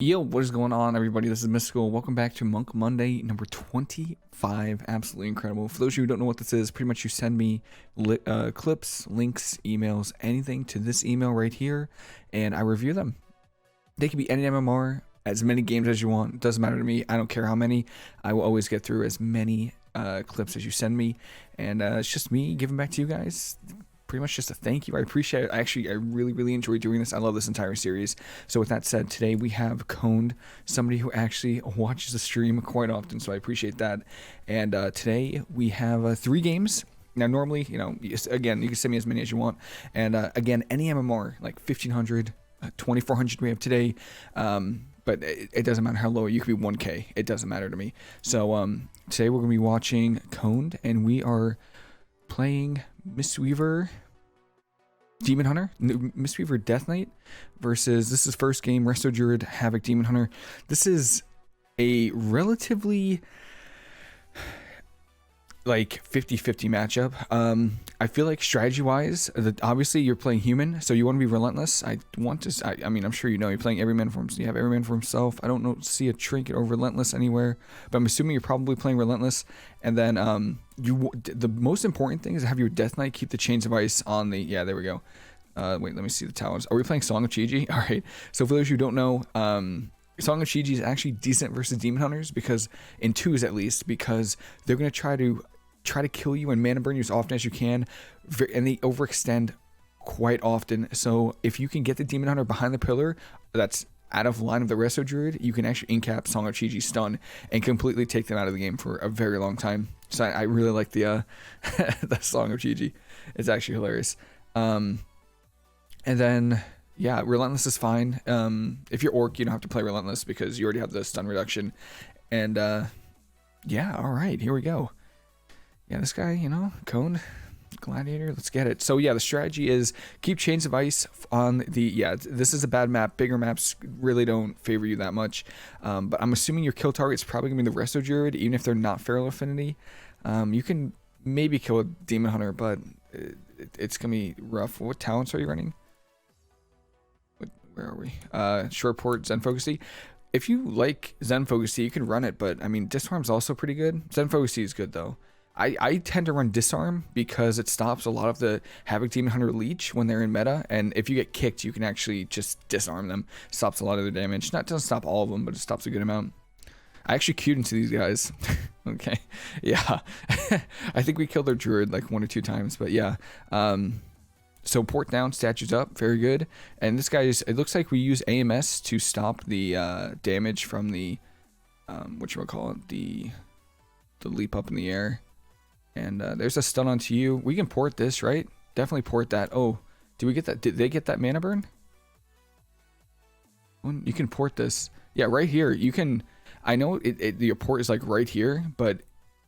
Yo, what is going on, everybody? This is Mysticall. Welcome back to Monk Monday number 25. Absolutely incredible. For those of you who don't know what this is, pretty much you send me clips, links, emails, anything to this email right here, and I review them. They can be any MMR, as many games as you want. It doesn't matter to me. I don't care how many. I will always get through as many clips as you send me, and it's just me giving back to you guys. Pretty much just a thank you. I appreciate it. I really enjoy doing this. I love this entire series. So with that said, today we have Khoned, somebody who actually watches the stream quite often, so I appreciate that. And today we have 3 games. Now normally, again, you can send me as many as you want. And again, any MMR, like 1500, 2400 we have today. But it doesn't matter how low. You could be 1k. It doesn't matter to me. So today we're going to be watching Khoned, and we are playing mistweaver Demon Hunter, mistweaver Death Knight versus, this is first game, Resto Druid Havoc Demon Hunter. This is a relatively like 50-50 matchup. I feel like strategy wise, obviously you're playing human, so you want to be relentless. I mean, I'm sure you're playing every man for himself. You have every man for himself. I don't see a trinket or relentless anywhere, but I'm assuming you're probably playing relentless. And then the most important thing is to have your Death Knight keep the chains of ice on the, yeah, there we go. Wait, let me see the talents. Are we playing Song of Chi-Ji? All right. So for those who don't know, Song of Chi-Ji is actually decent versus Demon Hunters, because in 2s at least, because they're going to try to kill you and mana burn you as often as you can, and they overextend quite often. So if you can get the Demon Hunter behind the pillar that's out of line of the Resto Druid, you can actually incap Song of Chi-Ji stun and completely take them out of the game for a very long time. So I really like the the Song of Chi-Ji. It's actually hilarious. And then yeah, Relentless is fine. If you're Orc, you don't have to play Relentless because you already have the stun reduction. And yeah, all right, here we go. Yeah, this guy, Khoned, Gladiator, let's get it. So yeah, the strategy is keep Chains of Ice on the, yeah, this is a bad map. Bigger maps really don't favor you that much. But I'm assuming your kill target is probably going to be the Resto Druid, even if they're not Feral Affinity. You can maybe kill a Demon Hunter, but it's going to be rough. What talents are you running? Where are we? Shortport, Zen Focusy. If you like Zen Focusy, you can run it, but I mean, Disarm's also pretty good. Zen Focusy is good though. I tend to run Disarm because it stops a lot of the Havoc Demon Hunter Leech when they're in meta, and if you get kicked, you can actually just disarm them. Stops a lot of their damage. Doesn't stop all of them, but it stops a good amount. I actually queued into these guys. Okay, yeah. I think we killed their Druid like 1 or 2 times, but yeah. So port down, statues up, very good. And this guy is, it looks like we use AMS to stop the damage from the, whatchamacallit, the leap up in the air. And there's a stun onto you. We can port this, right? Definitely port that. Oh, did we get that? Did they get that mana burn? You can port this. Yeah, right here. You can, I know your port is like right here, but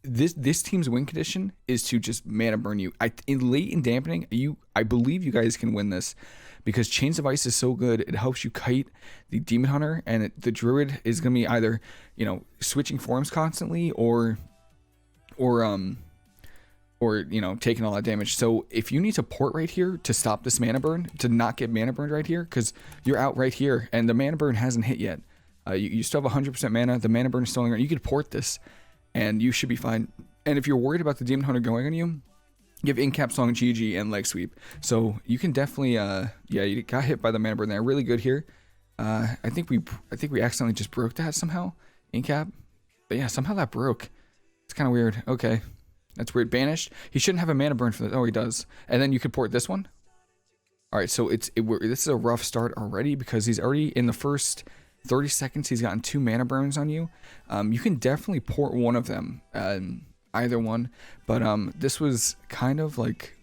this team's win condition is to just mana burn you. In late in dampening, I believe you guys can win this because Chains of Ice is so good. It helps you kite the Demon Hunter, and the Druid is gonna be either switching forms constantly or taking all that damage. So if you need to port right here to stop this mana burn, to not get mana burned right here, because you're out right here and the mana burn hasn't hit yet. You still have 100% mana. The mana burn is still around. You could port this and you should be fine. And if you're worried about the Demon Hunter going on you, you have Incap, Song of Chi-Ji, and Leg Sweep. So you can definitely, yeah, you got hit by the mana burn there. Really good here. I think we accidentally just broke that somehow. Incap. But yeah, somehow that broke. It's kind of weird. Okay. That's weird. Banished. He shouldn't have a mana burn for this. Oh, he does. And then you could port this one. All right, so this is a rough start already because he's already in the first 30 seconds. He's gotten 2 mana burns on you. You can definitely port one of them, either one. But this was kind of like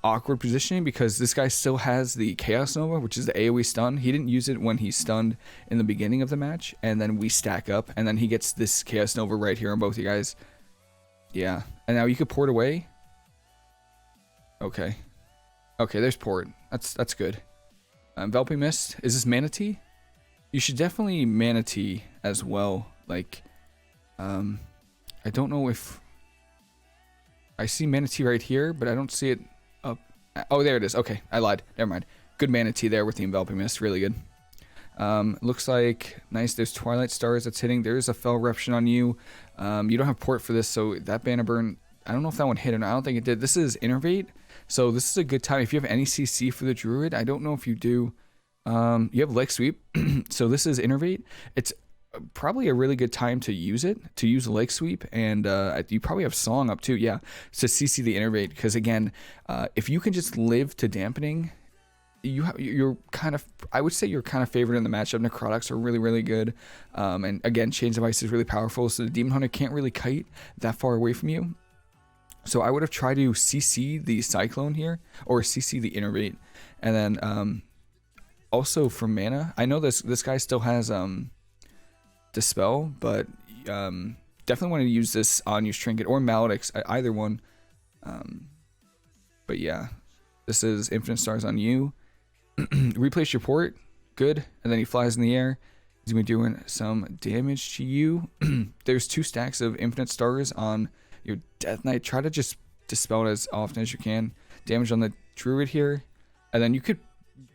awkward positioning because this guy still has the Chaos Nova, which is the AoE stun. He didn't use it when he stunned in the beginning of the match, and then we stack up, and then he gets this Chaos Nova right here on both you guys. Yeah, and now you could port away. Okay, there's port. That's good. Enveloping Mist. Is this Manatee? You should definitely Manatee as well. Like, I don't know if I see Manatee right here, but I don't see it up. Oh, there it is. Okay, I lied. Never mind. Good Manatee there with the Enveloping Mist. Really good. Looks like nice. There's Twilight Stars that's hitting. There's a Fell Eruption on you. You don't have port for this, so that Banner Burn, I don't know if that one hit or not. I don't think it did. This is Innervate, so this is a good time if you have any CC for the Druid. I don't know if you do. You have Leg Sweep, so this is Innervate. It's probably a really good time to use it, to use Leg Sweep, and you probably have Song up too, yeah, to CC the Innervate, because again, if you can just live to dampening, you're kind of, I would say you're kind of favored in the matchup. Necrotics are really, really good, and again, Chains of Ice is really powerful, so the Demon Hunter can't really kite that far away from you. So I would have tried to CC the Cyclone here, or CC the Innervate, and then also for mana, I know this guy still has Dispel, but definitely want to use this on your Trinket or Maledicts, either one. But yeah, this is Infinite Stars on you. Replace your port, good, and then he flies in the air. He's gonna be doing some damage to you. There's 2 stacks of Infinite Stars on your Death Knight. Try to just dispel it as often as you can. Damage on the Druid here, and then you could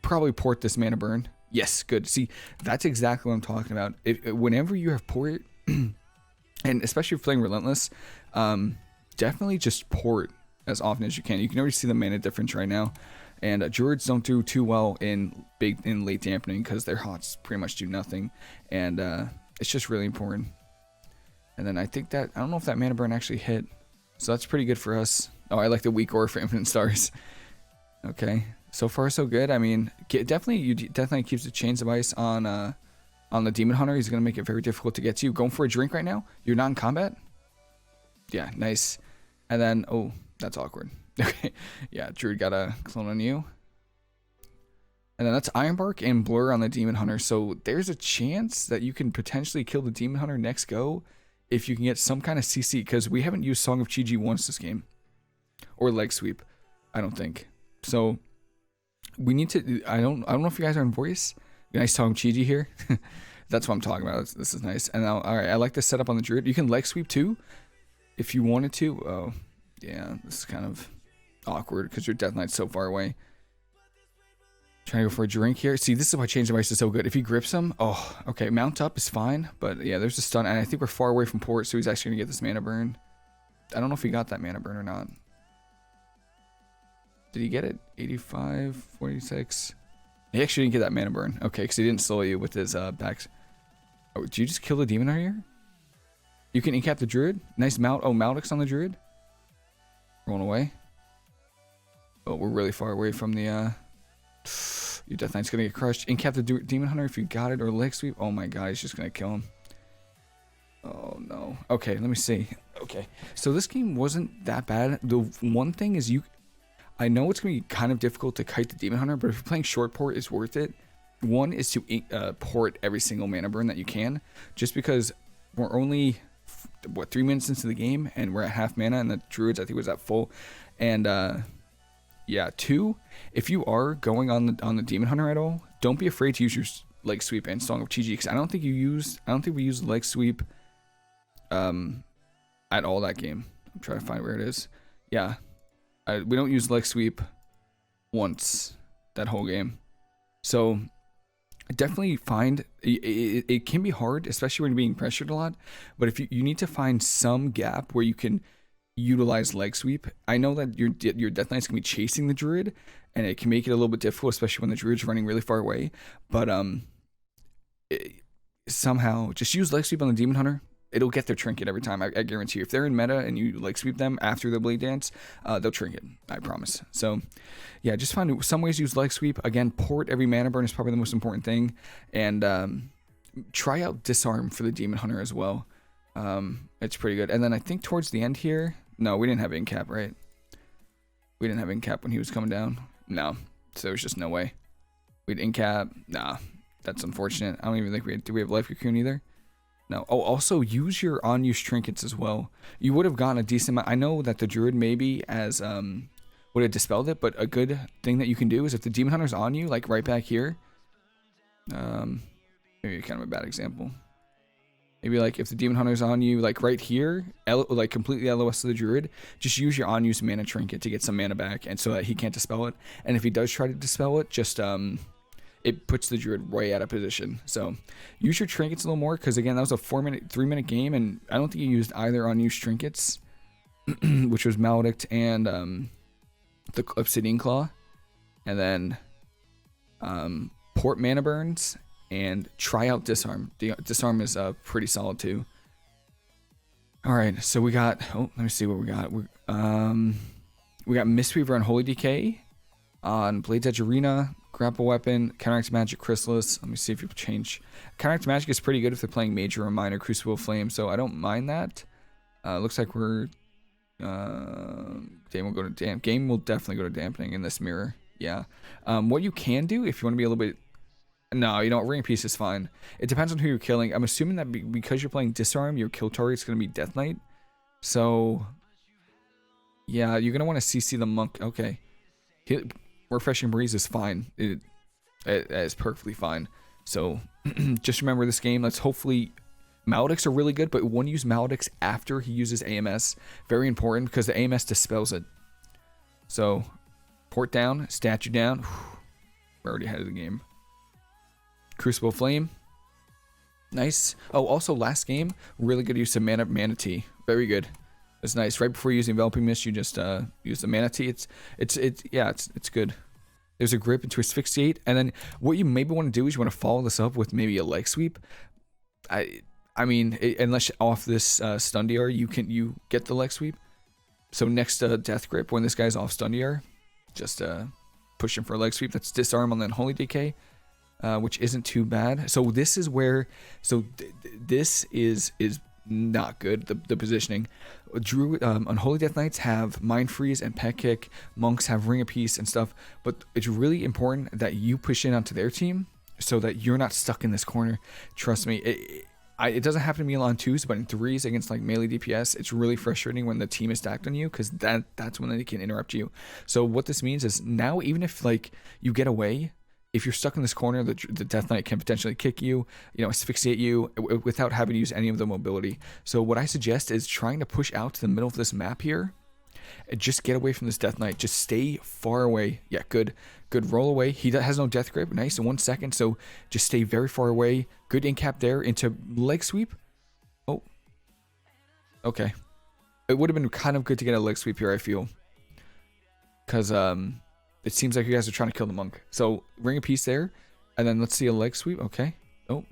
probably port this Mana Burn. Yes, good. See, that's exactly what I'm talking about. Whenever you have port, and especially if you're playing Relentless, definitely just port as often as you can. You can already see the mana difference right now. And Druids don't do too well in late dampening because their hots pretty much do nothing. And it's just really important. And then I think that, I don't know if that Mana Burn actually hit. So that's pretty good for us. Oh, I like the Weakauras for Infinite Stars. Okay. So far, so good. I mean, definitely keeps the Chains of Ice on the Demon Hunter. He's going to make it very difficult to get to you. Going for a drink right now? You're not in combat? Yeah, nice. And then, oh, that's awkward. Okay, yeah, Druid got a clone on you. And then that's Ironbark and Blur on the Demon Hunter. So there's a chance that you can potentially kill the Demon Hunter next go if you can get some kind of CC, because we haven't used Song of Chi-Ji once this game. Or Leg Sweep, I don't think. So we need to, I don't know if you guys are in voice. Nice Song of Chi-Ji here. That's what I'm talking about. This is nice. And now, all right, I like this setup on the Druid. You can Leg Sweep too if you wanted to. Oh, yeah, this is kind of awkward because your Death Knight's so far away. Trying to go for a drink here. See, this is why Change of Ice is so good. If he grips him, oh, okay, mount up is fine. But yeah, there's a stun, and I think we're far away from port, so he's actually going to get this Mana Burn. I don't know if he got that Mana Burn or not. Did he get it? 85, 46. He actually didn't get that Mana Burn. Okay, because he didn't slow you with his backs. Oh, did you just kill the Demon Hunter here? You can incap the Druid. Nice mount. Oh, Maledicts on the Druid. Rolling away. Oh, we're really far away from the, your Death Knight's gonna get crushed. Incap the Demon Hunter if you got it, or Leg Sweep. Oh my god, he's just gonna kill him. Oh no. Okay, let me see. Okay, so this game wasn't that bad. The one thing is I know it's gonna be kind of difficult to kite the Demon Hunter, but if you're playing short port, it's worth it. One is to port every single Mana Burn that you can, just because we're only, what, 3 minutes into the game, and we're at half mana, and the Druids, I think, was at full. And, yeah, 2, if you are going on the Demon Hunter at all, don't be afraid to use your Leg Sweep and Song of Chi-Ji, because I don't think we used Leg Sweep at all that game. I'm trying to find where it is. Yeah, we don't use Leg Sweep once that whole game. So definitely find it can be hard, especially when you're being pressured a lot, but if you need to find some gap where you can utilize Leg Sweep. I know that your Death Knight's gonna be chasing the Druid, and it can make it a little bit difficult, especially when the Druid's running really far away. But somehow just use Leg Sweep on the Demon Hunter. It'll get their trinket every time. I guarantee you. If they're in meta and you Leg Sweep them after the Blade Dance, they'll trinket. I promise. So yeah, just find some ways to use Leg Sweep. Again, port every Mana Burn is probably the most important thing, and try out Disarm for the Demon Hunter as well. It's pretty good. And then I think towards the end here, no, we didn't have Incap, right? We didn't have Incap when he was coming down. No, so there's just no way. We'd Incap. Nah, that's unfortunate. I don't even think do we have Life Cocoon either? No. Oh, also use your unused trinkets as well. You would have gotten a decent amount. I know that the Druid maybe as would have dispelled it, but a good thing that you can do is if the Demon Hunter's on you, like right back here, maybe kind of a bad example. Maybe like if the Demon Hunter's on you, like right here, like completely LOS to the Druid, just use your unused mana trinket to get some mana back, and so that he can't dispel it. And if he does try to dispel it, just it puts the druid way out of position. So use your trinkets a little more, because again, that was a 3-minute game, and I don't think you used either unused trinkets, which was Maledict and the Obsidian Claw, and then port mana burns, and try out disarm. Disarm is pretty solid too. All right, so we got, oh, let me see what we got. We got Mistweaver on Holy Decay, on Blade's Edge Arena, Grapple Weapon, Counteract Magic, Chrysalis. Let me see if you change. Counteract Magic is pretty good if they're playing Major or Minor, Crucible Flame, so I don't mind that. Looks like we're, game will go to game will definitely go to dampening in this mirror. Yeah. What you can do if you want to be a little bit, no, you know, Ring of Peace is fine. It depends on who you're killing. I'm assuming that because you're playing Disarm, your kill target's going to be Death Knight. So, yeah, you're going to want to CC the Monk. Okay. Refreshing Breeze is fine. It is perfectly fine. So, just remember this game. Let's hopefully... Maledicts are really good, but one use Maledicts after he uses AMS. Very important, because the AMS dispels it. So, port down, statue down. We're already ahead of the game. Crucible Flame. Nice. Oh, also last game, really good use of Mana Tea. Very good. That's nice. Right before using Enveloping Mist, you just use the Mana Tea. It's good. There's a grip into Asphyxiate, and then what you maybe want to do is you want to follow this up with maybe a Leg Sweep. I mean, unless off this stun DR, you get the Leg Sweep. So next Death Grip, when this guy's off stun DR, just push him for a Leg Sweep. That's Disarm and then Holy Decay. Which isn't too bad. So this is where, this is not good, the positioning. Unholy Death Knights have Mind Freeze and Pet Kick, Monks have Ring of Peace and stuff, but it's really important that you push in onto their team so that you're not stuck in this corner. Trust me, it doesn't happen to me on 2s, but in 3s against like melee DPS, it's really frustrating when the team is stacked on you, because that's when they can interrupt you. So what this means is now, even if like you get away, if you're stuck in this corner, the Death Knight can potentially kick you, asphyxiate you without having to use any of the mobility. So what I suggest is trying to push out to the middle of this map here and just get away from this Death Knight. Just stay far away. Yeah, good roll away. He has no Death Grip. Nice in 1 second. So just stay very far away. Good incap there into Leg Sweep. Oh, okay. It would have been kind of good to get a Leg Sweep here, I feel, because it seems like you guys are trying to kill the Monk. So, Ring of Peace there. And then let's see a Leg Sweep. Okay. Oh.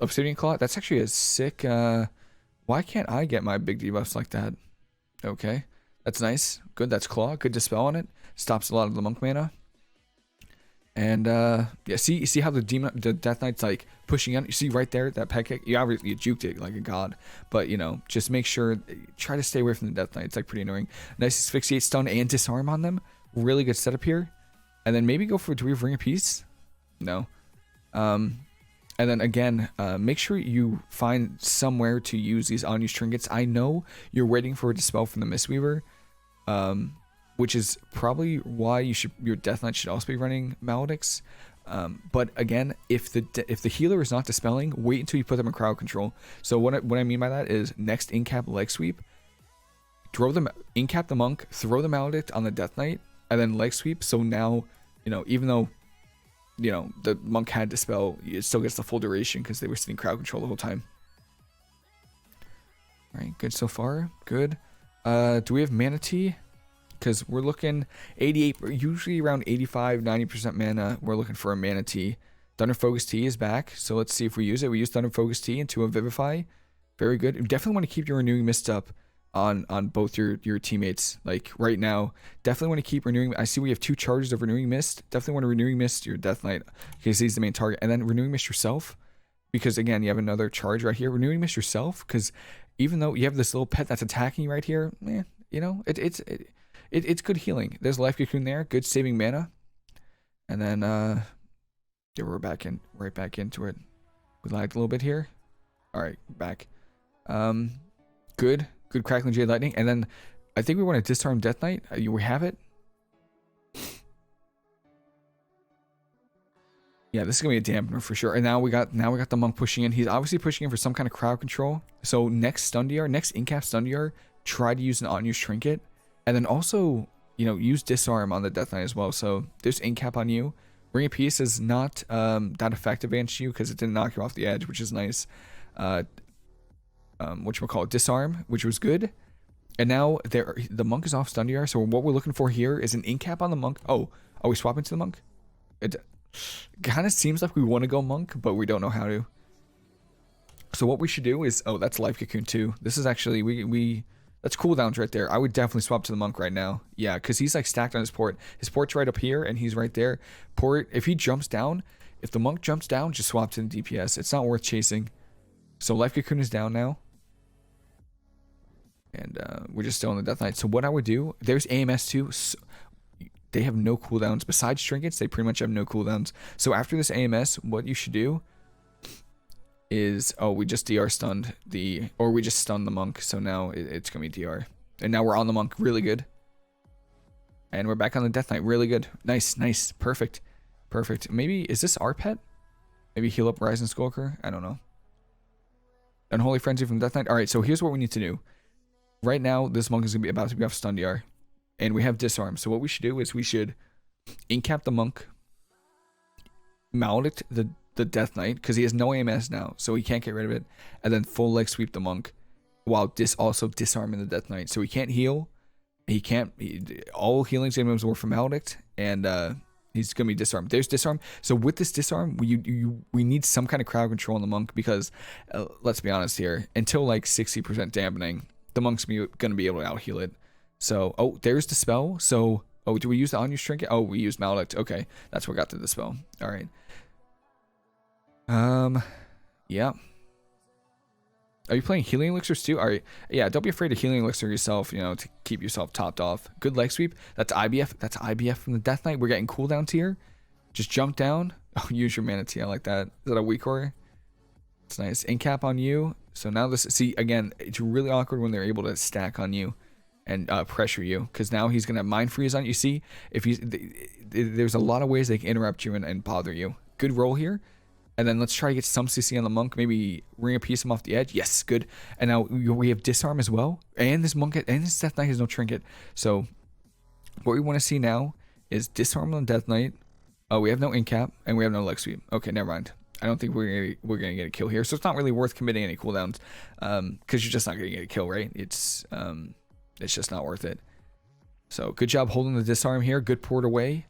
Obsidian Claw. That's actually a sick... why can't I get my big debuffs like that? Okay. That's nice. Good. That's Claw. Good Dispel on it. Stops a lot of the Monk mana. And, yeah, see how the Death Knight's, like, pushing in? You see right there, that Pet Kick? You obviously juked it like a god. But, just make sure... Try to stay away from the Death Knight. It's, like, pretty annoying. Nice Asphyxiate, Stun, and Disarm on them. Really good setup here. And then maybe go for, do we have Ring of Peace? No. And then again, make sure you find somewhere to use these unused trinkets. I know you're waiting for a Dispel from the Mistweaver, which is probably why your Death Knight should also be running Maledicts. But again, if the healer is not dispelling, wait until you put them in crowd control. So what I mean by that is next Incap Leg Sweep, Incap the Monk, throw the Maledict on the Death Knight, and then Leg Sweep. So now, even though, the Monk had Dispel, it still gets the full duration because they were sitting crowd control the whole time. All right, good so far. Good. Do we have Mana Tea? Because we're looking 88, usually around 85, 90% mana. We're looking for a Mana Tea. Thunder Focus Tea is back, so let's see if we use it. We use Thunder Focus Tea into a Vivify. Very good. You definitely want to keep your Renewing Mist up on both your teammates. Like right now, definitely want to keep renewing. I see we have 2 charges of Renewing Mist. Definitely want to Renewing Mist your Death Knight because he's the main target, and then Renewing Mist yourself because again you have another charge right here. Renewing Mist yourself because even though you have this little pet that's attacking you right here, it's good healing. There's Life Cocoon there, good saving mana, and then yeah, we're right back into it. We lagged a little bit here. All right, back. Good Crackling Jade Lightning, and then I think we want to Disarm Death Knight. We have it. Yeah, this is gonna be a dampener for sure. And now we got the Monk pushing in. He's obviously pushing in for some kind of crowd control. So next stun DR, next Incap stun DR, try to use an unused trinket, and then also use Disarm on the Death Knight as well. So there's Incap on you. Ring of Peace is not that effective against you because it didn't knock you off the edge, which is nice. Whatchamacallit, Disarm, which was good. And now the monk is off stun DR, so what we're looking for here is an incap on the monk. Oh, are we swapping to the monk? It kind of seems like we want to go monk, but we don't know how to. So what we should do is, oh, that's Life Cocoon too. This is actually, that's cooldowns right there. I would definitely swap to the monk right now. Yeah, because he's like stacked on his port. His port's right up here, and he's right there. Port, if he jumps down, if the monk jumps down, just swap to the DPS. It's not worth chasing. So Life Cocoon is down now. And we're just still on the Death Knight. So what I would do, there's AMS too. So they have no cooldowns. Besides trinkets, they pretty much have no cooldowns. So after this AMS, what you should do is, oh, we just DR stunned or we just stunned the monk. So now it's going to be DR. And now we're on the monk. Really good. And we're back on the Death Knight. Really good. Nice, nice. Perfect. Perfect. Maybe, is this our pet? Maybe heal up Rising Skulker? I don't know. Unholy Frenzy from Death Knight. All right, so here's what we need to do. Right now, this monk is going to be about to be off stun DR. And we have Disarm. So what we should do is we should incap the monk. Maledict the Death Knight, because he has no AMS now, so he can't get rid of it. And then full leg sweep the monk, while also disarming the Death Knight. So he can't heal. All healing items were from Maledict, and he's gonna be disarmed. There's disarm. So with this disarm, we need some kind of crowd control on the monk, because let's be honest here, until like 60% dampening, the monk's gonna be able to out heal it. So there's dispel. So do we use the unused trinket? Oh, we used Maledict. Okay, that's what got the dispel. All right. Yeah. Are you playing healing elixirs too? All right. Yeah, don't be afraid of healing elixir yourself, you know, to keep yourself topped off. Good leg sweep. That's IBF. That's IBF from the Death Knight. We're getting cooldowns here. Just jump down. Oh, use your mana T. I like that. Is that a Weakauras? It's nice. Incap on you. So now this, see, again, it's really awkward when they're able to stack on you and pressure you, because now he's going to mind freeze on you. See, if there's a lot of ways they can interrupt you and bother you. Good roll here. And then let's try to get some CC on the monk. Maybe ring a piece him off the edge. Yes, good. And now we have disarm as well. And this monk and this Death Knight has no trinket. So what we want to see now is disarm on the Death Knight. Oh, we have no incap and we have no leg sweep. Okay, never mind. I don't think we're gonna get a kill here. So it's not really worth committing any cooldowns, because you're just not gonna get a kill, right? It's just not worth it. So good job holding the disarm here. Good port away.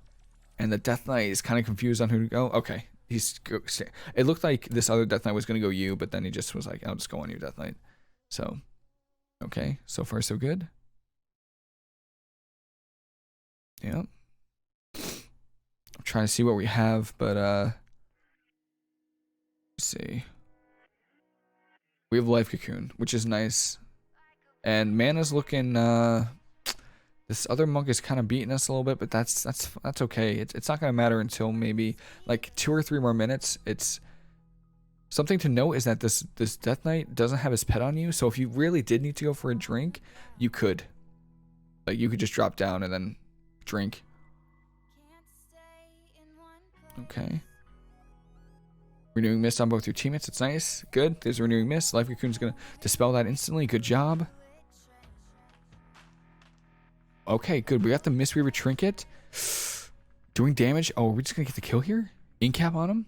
And the Death Knight is kind of confused on who to go. Okay. It looked like this other Death Knight was going to go you, but then he just was like, I'll just go on your Death Knight. So, okay. So far, so good. Yeah. I'm trying to see what we have, but, let's see. We have Life Cocoon, which is nice. And mana's looking, this other monk is kind of beating us a little bit, but that's okay. It's not going to matter until maybe like 2 or 3 more minutes. It's something to note is that this Death Knight doesn't have his pet on you. So if you really did need to go for a drink, you could. Like you could just drop down and then drink. Okay. Renewing Mist on both your teammates. It's nice. Good. There's a Renewing Mist. Life Cocoon's going to dispel that instantly. Good job. Okay, good. We got the mistweaver trinket. Doing damage. Oh, are we just going to get the kill here? Incap on him?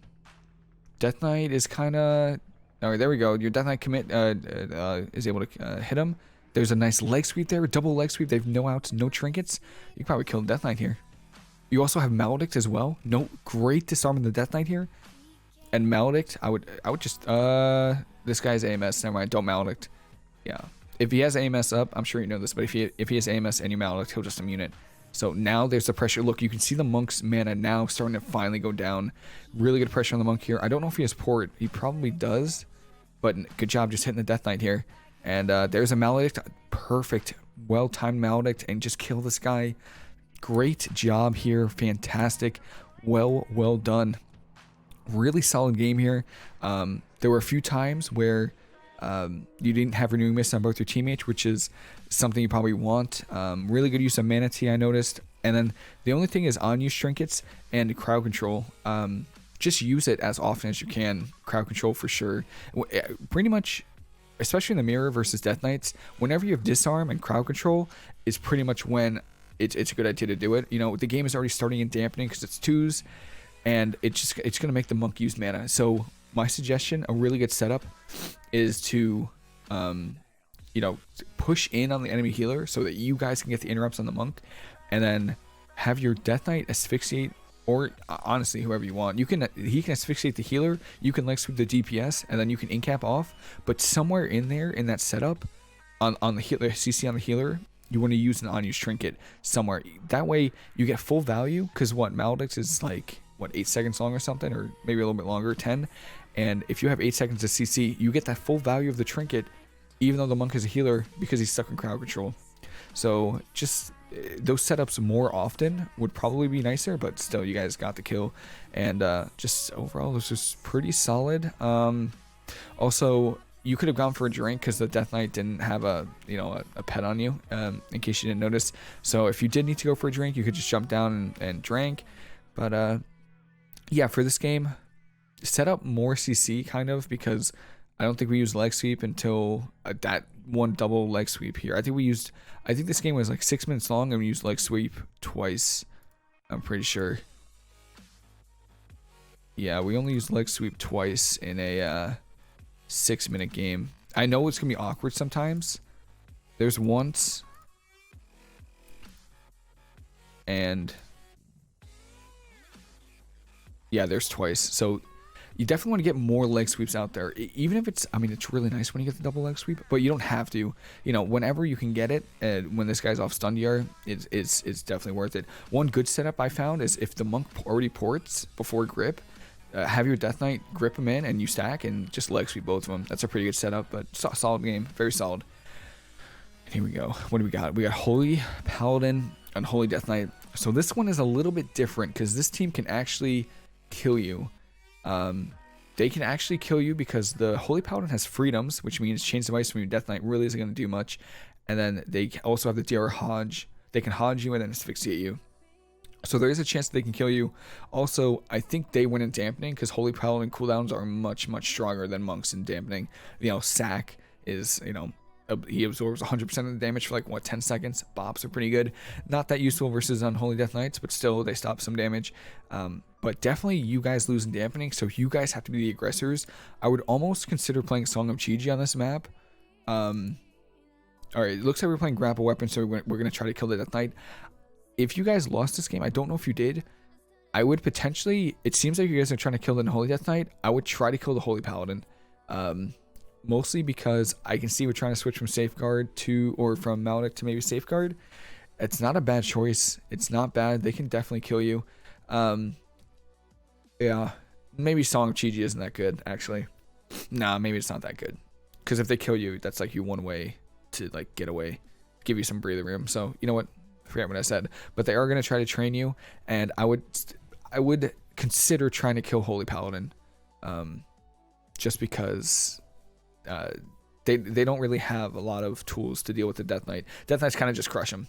Death Knight is kind of... Alright, there we go. Your Death Knight commit is able to hit him. There's a nice leg sweep there. Double leg sweep. They have no outs, no trinkets. You can probably kill Death Knight here. You also have Maledict as well. No, great disarming the Death Knight here. And Maledict, I would just... this guy's AMS. Never mind. Don't Maledict. Yeah. If he has AMS up, I'm sure you know this, but if he has AMS and you Maledict, he'll just immune it. So now there's the pressure. Look, you can see the monk's mana now starting to finally go down. Really good pressure on the monk here. I don't know if he has port. He probably does, but good job just hitting the Death Knight here. And there's a Maledict. Perfect. Well-timed Maledict, and just kill this guy. Great job here. Fantastic. Well done. Really solid game here. There were a few times where... you didn't have Renewing Mist on both your teammates, which is something you probably want. Really good use of Mana Tea, I noticed. And then the only thing is unused trinkets and crowd control. Just use it as often as you can. Crowd control for sure. Pretty much, especially in the mirror versus Death Knights, whenever you have disarm and crowd control is pretty much when it's a good idea to do it. You know, the game is already starting in dampening because it's 2s. and it's gonna make the monk use mana. So my suggestion, a really good setup, is to you know, push in on the enemy healer so that you guys can get the interrupts on the monk, and then have your Death Knight asphyxiate, or honestly whoever you want. He can asphyxiate the healer, you can leg sweep the DPS, and then you can incap off. But somewhere in there in that setup, on the healer, CC on the healer, you want to use an unused trinket somewhere. That way you get full value, because what, Maledicts is like, what, 8 seconds long or something, or maybe a little bit longer, 10. And if you have 8 seconds to CC, you get that full value of the trinket, even though the monk is a healer, because he's stuck in crowd control. So just those setups more often would probably be nicer, but still, you guys got the kill. And just overall, this was pretty solid. Also, you could have gone for a drink because the Death Knight didn't have a pet on you, in case you didn't notice. So if you did need to go for a drink, you could just jump down and drink. But yeah, for this game, set up more CC kind of, because I don't think we used leg sweep until that one double leg sweep here. I think this game was like 6 minutes long, and we used leg sweep twice. I'm pretty sure. Yeah, we only used leg sweep twice in a 6-minute game. I know it's gonna be awkward sometimes. There's once, and yeah, there's twice. So you definitely want to get more leg sweeps out there, even if it's, I mean, it's really nice when you get the double leg sweep, but you don't have to. You know, whenever you can get it, when this guy's off stun DR, it's definitely worth it. One good setup I found is if the monk already ports before grip, have your Death Knight grip him in, and you stack and just leg sweep both of them. That's a pretty good setup, but solid game, very solid. And here we go. What do we got? We got Holy Paladin and Holy Death Knight. So this one is a little bit different, because this team can actually kill you. They can actually kill you because the Holy Paladin has freedoms, which means Chains of Ice from your Death Knight really isn't going to do much. And then they also have the DR Hodge. They can Hodge you and then asphyxiate you. So there is a chance that they can kill you. Also, I think they win in dampening, because Holy Paladin cooldowns are much, much stronger than monks in dampening. You know, Sack is, you know, he absorbs 100% of the damage for like, what, 10 seconds? Bops are pretty good. Not that useful versus Unholy Death Knights, but still, they stop some damage. But definitely, you guys lose in dampening, so you guys have to be the aggressors. I would almost consider playing Song of Chi-Ji on this map. Alright, it looks like we're playing grapple weapon, so we're going to try to kill the Death Knight. If you guys lost this game, I don't know if you did, I would potentially, it seems like you guys are trying to kill the Unholy Death Knight. I would try to kill the Holy Paladin. Mostly because I can see we're trying to switch from Safeguard to, or from Maledict to maybe Safeguard. It's not a bad choice. It's not bad. They can definitely kill you. Yeah, maybe Song of Chi-Ji isn't that good, actually. Nah, maybe it's not that good. Because if they kill you, that's like your one way to like get away, give you some breathing room. So you know what? I forget what I said. But they are going to try to train you, and I would consider trying to kill Holy Paladin, just because they don't really have a lot of tools to deal with the Death Knight. Death Knights kind of just crush them.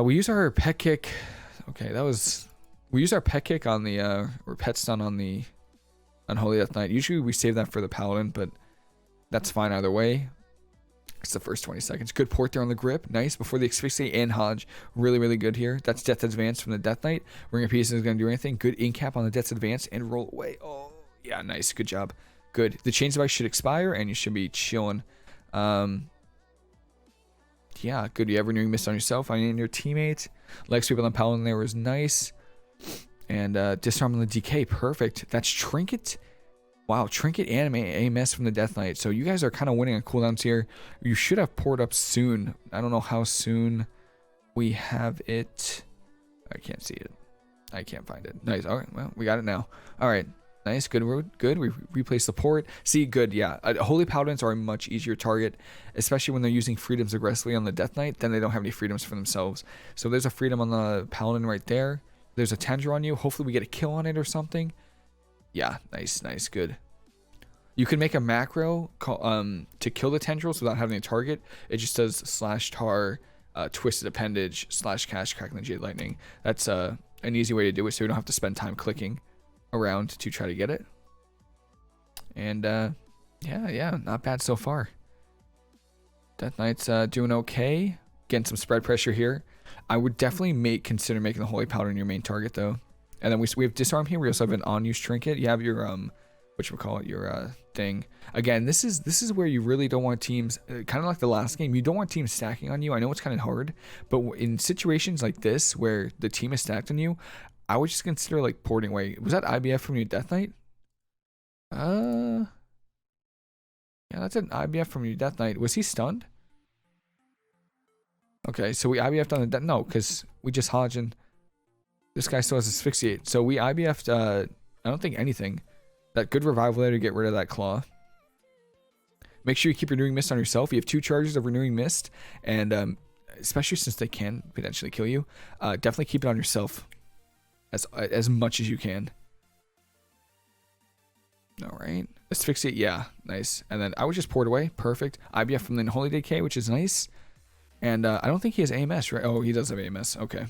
We use our pet kick. Okay, we use our pet kick on the or pet stun on the Unholy Death Knight. Usually we save that for the Paladin, but that's fine either way. It's the first 20 seconds. Good port there on the grip. Nice. Before the asphyxiate and Hodge. Really, really good here. That's Death Advance from the Death Knight. Ring of Peace isn't going to do anything. Good incap on the Death Advance and roll away. Oh, yeah, nice. Good job. Good. The Chains of Ice should expire, and you should be chilling. Yeah, good. You ever knew you missed on yourself? I mean, your teammate. Leg sweep on the Paladin there was nice. And disarm on the DK. Perfect. That's Trinket. Wow, Trinket and AMS from the Death Knight. So you guys are kind of winning on cooldowns here. You should have poured up soon. I don't know how soon we have it. I can't see it. I can't find it. Nice. All right, well, we got it now. All right, nice. Good. Good. We replaced the port. See, good. Yeah, Holy Paladins are a much easier target, especially when they're using freedoms aggressively on the Death Knight. Then they don't have any freedoms for themselves. So there's a freedom on the Paladin right there. There's a Tendril on you. Hopefully we get a kill on it or something. Yeah, nice, nice, good. You can make a macro to kill the tendrils without having a target. It just does /tar twisted appendage /cash crackling jade lightning. That's an easy way to do it, so you don't have to spend time clicking around to try to get it. And yeah, not bad so far. Death Knight's doing okay. Getting some spread pressure here. I would definitely consider making the Holy Paladin your main target though. And then we have disarm here. We also have an on-use trinket. You have your whatchamacallit, your thing. Again, this is where you really don't want teams, kind of like the last game, you don't want teams stacking on you. I know it's kind of hard, but in situations like this where the team is stacked on you, I would just consider like porting away. Was that IBF from your Death Knight? Yeah, that's an IBF from your Death Knight. Was he stunned? Okay, so we IBF'd on the Death, no, because we just Hodge and this guy still has asphyxiate. So we IBF'd, I don't think anything. That good revival there to get rid of that claw. Make sure you keep renewing mist on yourself. You have 2 charges of renewing mist, and especially since they can potentially kill you, definitely keep it on yourself as much as you can. All right, asphyxiate, yeah, nice. And then I would just pour it away, perfect. IBF from the Unholy Decay, which is nice. And I don't think he has AMS, right? Oh, he does have AMS. Okay.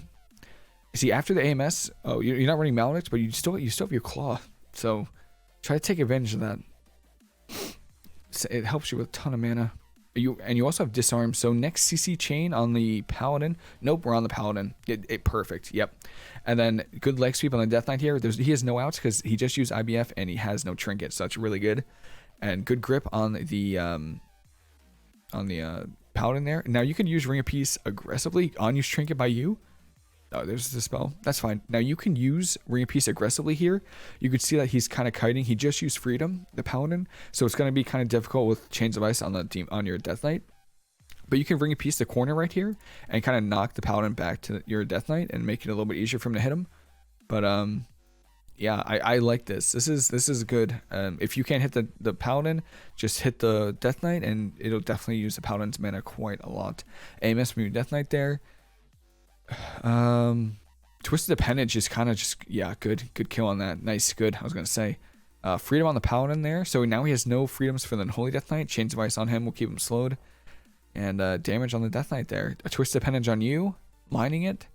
See, after the AMS, oh, you're not running Maledicts, but you still have your claw. So try to take advantage of that. It helps you with a ton of mana. And you also have disarm. So next CC chain on the paladin. Nope, we're on the paladin. Perfect. Yep. And then good leg sweep on the Death Knight here. He has no outs because he just used IBF and he has no trinket. So that's really good. And good grip on the paladin there. Now you can use Ring of Peace aggressively. On-use trinket by you. Oh, there's the spell. That's fine. Now you can use Ring of Peace aggressively here. You can see that he's kind of kiting. He just used Freedom, the Paladin, so it's going to be kind of difficult with Chains of Ice on the team on your Death Knight. But you can Ring of Peace the corner right here and kind of knock the Paladin back to your Death Knight and make it a little bit easier for him to hit him. But yeah, I like this. This is good. If you can't hit the Paladin, just hit the Death Knight and it'll definitely use the Paladin's mana quite a lot. AMS from your Death Knight there. Twisted Appendage is kind of just, yeah, good kill on that. Nice, good. I was gonna say freedom on the Paladin there, so now he has no freedoms for the Holy Death Knight. Chains of Ice on him will keep him slowed, and damage on the Death Knight there. A Twisted Appendage on you, lining it.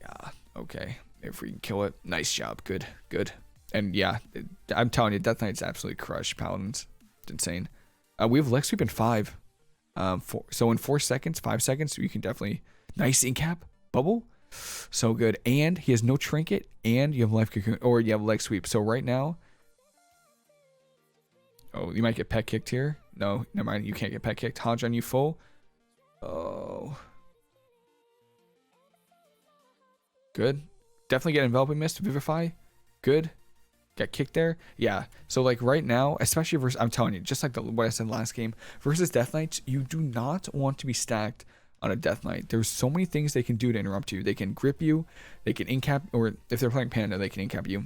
Yeah, okay, if we can kill it, nice job. Good. And yeah, I'm telling you, Death Knight's absolutely crushed Paladins. It's insane. We have Leg Sweep in 5. So in 4 seconds, 5 seconds, you can definitely. Nice Incap bubble, so good. And he has no trinket, and you have life cocoon, or you have leg sweep. So right now, oh, you might get pet kicked here. No, never mind. You can't get pet kicked. Hodge on you full. Oh, good. Definitely get enveloping mist. Vivify, good. Got kicked there. Yeah. So like right now, especially versus, I'm telling you, just like what I said last game, versus Death Knights, you do not want to be stacked on a Death Knight. There's so many things they can do to interrupt you. They can grip you, they can incap, or if they're playing Panda, they can incap you.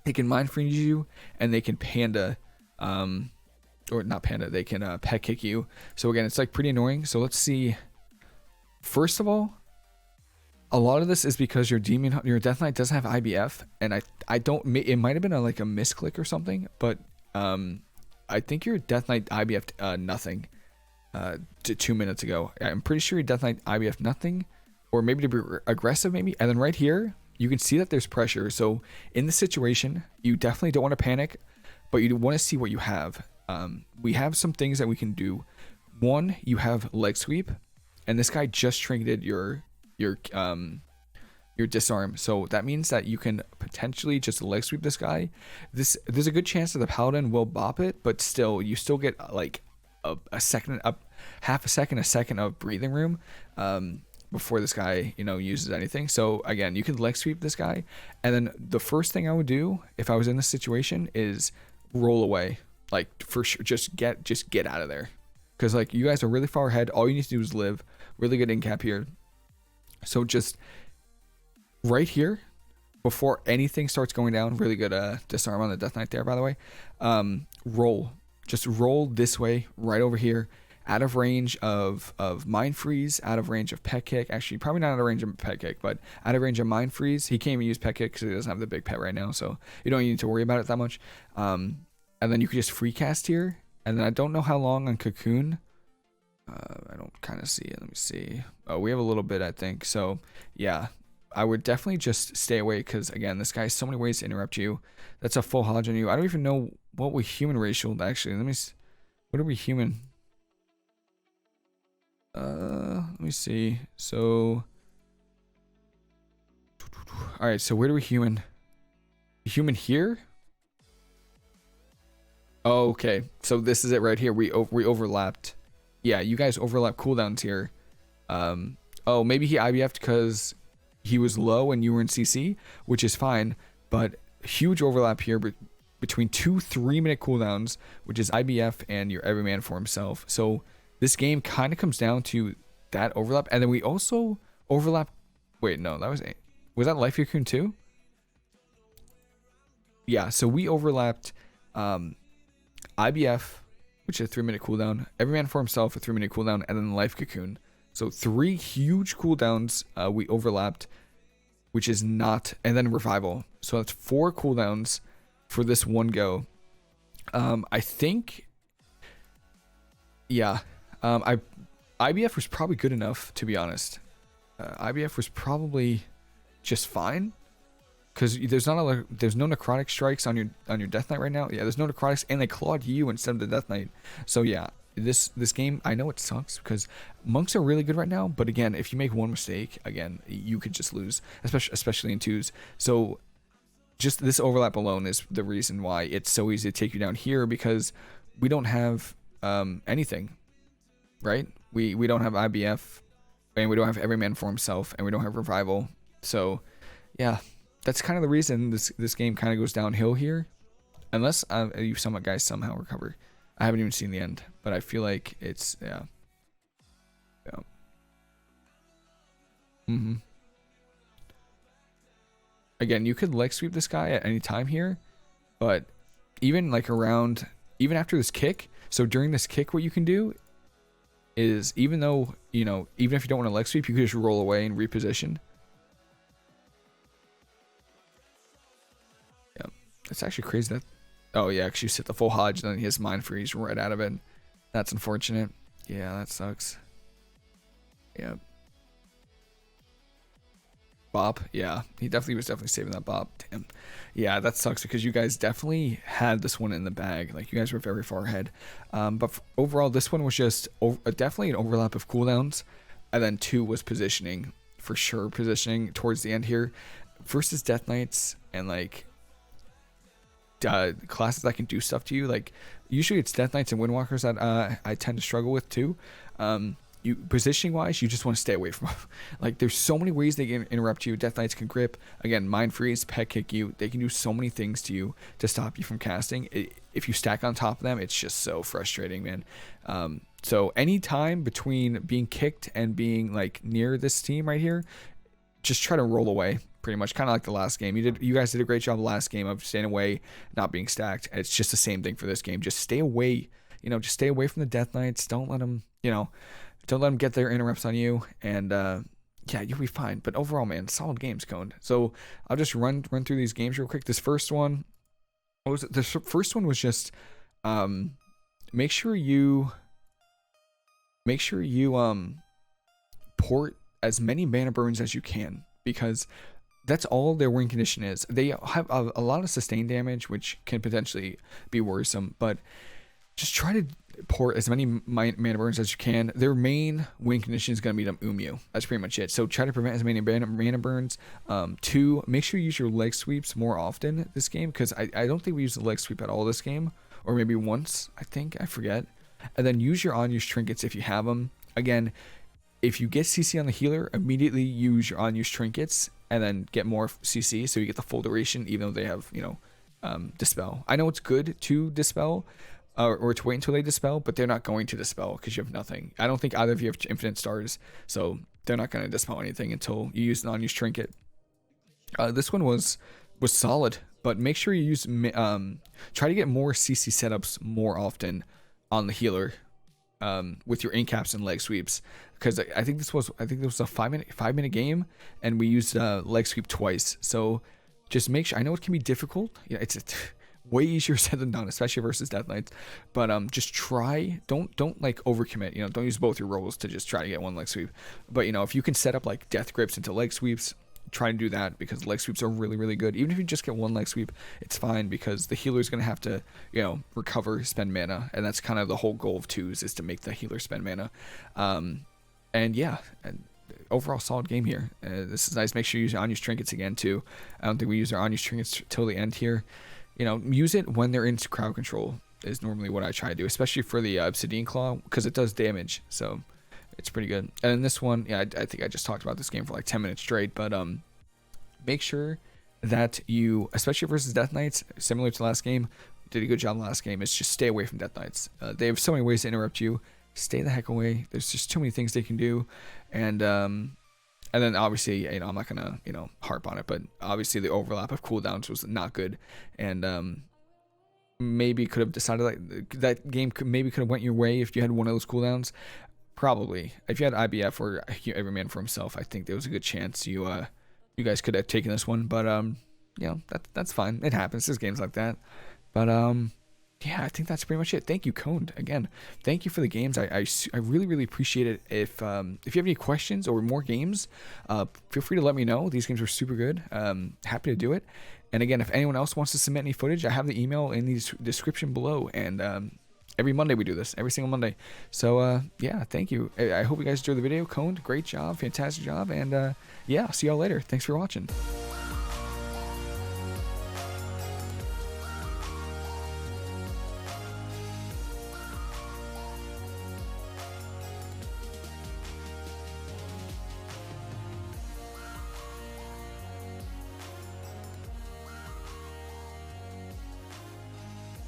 They can mind freeze you, and they can Panda, or not Panda, they can pet kick you. So again, it's like pretty annoying. So let's see. First of all, a lot of this is because your Death Knight doesn't have IBF, and I don't, it might have been like a misclick or something, but I think your Death Knight IBF nothing. 2 minutes ago. I'm pretty sure your Death Knight IBF nothing, or maybe to be aggressive maybe. And then right here, you can see that there's pressure. So in this situation, you definitely don't want to panic, but you want to see what you have. We have some things that we can do. One, you have leg sweep, and this guy just trinketed your disarm. So that means that you can potentially just leg sweep this guy. There's a good chance that the Paladin will bop it, but still, you still get like a second, half a second of breathing room before this guy, uses anything. So again, you can leg sweep this guy, and then the first thing I would do if I was in this situation is roll away. Like for sure, just get out of there, because like you guys are really far ahead. All you need to do is live. Really good incap here. So just right here, before anything starts going down, really good disarm on the Death Knight there, by the way. Roll. Just roll this way, right over here, out of range of Mind Freeze, out of range of Pet Kick. Actually, probably not out of range of Pet Kick, but out of range of Mind Freeze. He can't even use Pet Kick because he doesn't have the big pet right now, so you don't need to worry about it that much. And then you could just free cast here. And then I don't know how long on Cocoon. I don't kind of see it. Let me see. Oh, we have a little bit, I think. So, yeah. I would definitely just stay away because, again, this guy has so many ways to interrupt you. That's a full Hodge on you. I don't even know what we human racial, actually. What are we human? Let me see. So, All right, so where do we human? Human here? Oh, okay, so this is it right here. We overlapped. Yeah, you guys overlap cooldowns here. Oh, maybe he IBF'd because he was low and you were in CC, which is fine, but huge overlap here between 2 3-minute cooldowns, which is IBF and your every man for himself. So this game kind of comes down to that overlap, and then we also overlap. Wait, no, was that Life Cocoon too? Yeah, so we overlapped IBF, which is a 3-minute cooldown, every man for himself, a 3-minute cooldown, and then Life Cocoon. So 3 huge cooldowns we overlapped, which is not, and then Revival. So that's 4 cooldowns for this one go. I think, yeah, IBF was probably good enough, to be honest. IBF was probably just fine, because there's no necrotic strikes on your Death Knight right now. Yeah, there's no necrotics, and they clawed you instead of the Death Knight. So yeah, this game, I know it sucks because monks are really good right now, but again, if you make one mistake, again, you could just lose, especially in 2s. So just this overlap alone is the reason why it's so easy to take you down here, because we don't have anything, right? We don't have IBF, and we don't have every man for himself, and we don't have Revival. So yeah, that's kind of the reason this game kind of goes downhill here, unless you guys somehow recover. I haven't even seen the end, but I feel like it's, yeah. Again, you could leg sweep this guy at any time here, but even like even after this kick, so during this kick, what you can do is, even though, even if you don't want to leg sweep, you could just roll away and reposition. Yeah, it's actually crazy that, oh yeah, because you set the full Hodge, and then he has Mind Freeze right out of it. That's unfortunate. Yeah, that sucks. Yeah. Bop, yeah, he was definitely saving that bop. Damn. Yeah, that sucks because you guys definitely had this one in the bag. Like, you guys were very far ahead. But overall, this one was just definitely an overlap of cooldowns, and then 2 was positioning, for sure, positioning towards the end here versus Death Knights and like classes that can do stuff to you. Like, usually it's Death Knights and Windwalkers that I tend to struggle with too. You positioning wise, you just want to stay away from them. Like, there's so many ways they can interrupt you. Death Knights can grip, again, Mind Freeze, pet kick you. They can do so many things to you to stop you from casting. If you stack on top of them, it's just so frustrating, man. So any time between being kicked and being like near this team right here, just try to roll away, pretty much, kind of like the last game. You guys did a great job the last game of staying away, not being stacked. And it's just the same thing for this game. Just stay away, just stay away from the Death Knights. Don't let them, don't let them get their interrupts on you, and yeah, you'll be fine. But overall, man, solid games, Khoned. So I'll just run through these games real quick. This first one, the first one was just make sure you port as many mana burns as you can, because that's all their win condition is. They have a lot of sustain damage, which can potentially be worrisome, but just try to port as many mana burns as you can. Their main win condition is going to be to you. That's pretty much it. So try to prevent as many mana burns. 2, make sure you use your leg sweeps more often this game, because I don't think we use the leg sweep at all this game, or maybe once, I forget. And then use your unused trinkets if you have them. Again, if you get CC on the healer, immediately use your unused trinkets and then get more CC, so you get the full duration, even though they have, dispel. I know it's good to dispel, or to wait until they dispel, but they're not going to dispel because you have nothing. I don't think either of you have infinite stars, so they're not going to dispel anything until you use an unused trinket. This one was solid, but make sure you use try to get more CC setups more often on the healer with your incaps and leg sweeps, because I think this was a 5-minute game, and we used leg sweep twice. So just make sure. I know it can be difficult. It's way easier said than done, especially versus Death Knights, but just try, don't like overcommit, don't use both your rolls to just try to get one leg sweep. But if you can set up like death grips into leg sweeps, try to do that, because leg sweeps are really, really good. Even if you just get one leg sweep, it's fine, because the healer is going to have to recover, spend mana, and that's kind of the whole goal of 2s, is to make the healer spend mana. And yeah, and overall solid game here. This is nice. Make sure you use your unused trinkets again too. I don't think we use our unused trinkets till the end here. You know, use it when they're into crowd control is normally what I try to do, especially for the Obsidian Claw, because it does damage, so it's pretty good. And in this one, yeah, I think I just talked about this game for like 10 minutes straight, but make sure that you, especially versus Death Knights, similar to last game, did a good job last game, is just stay away from Death Knights. They have so many ways to interrupt you. Stay the heck away. There's just too many things they can do, and then obviously, you know, I'm not gonna, you know, harp on it, but obviously the overlap of cooldowns was not good, and maybe could have decided like that game could have went your way if you had one of those cooldowns. Probably, if you had IBF or every man for himself, I think there was a good chance you guys could have taken this one. But you know, that's fine. It happens. There's games like that. But yeah, I think that's pretty much it. Thank you, Khoned. Again, thank you for the games. I really appreciate it. If you have any questions or more games, feel free to let me know. These games are super good. Happy to do it. And again, if anyone else wants to submit any footage, I have the email in the description below. And every Monday we do this, every single Monday. So yeah, thank you. I hope you guys enjoyed the video. Khoned, great job, fantastic job. And yeah, I'll see y'all later. Thanks for watching.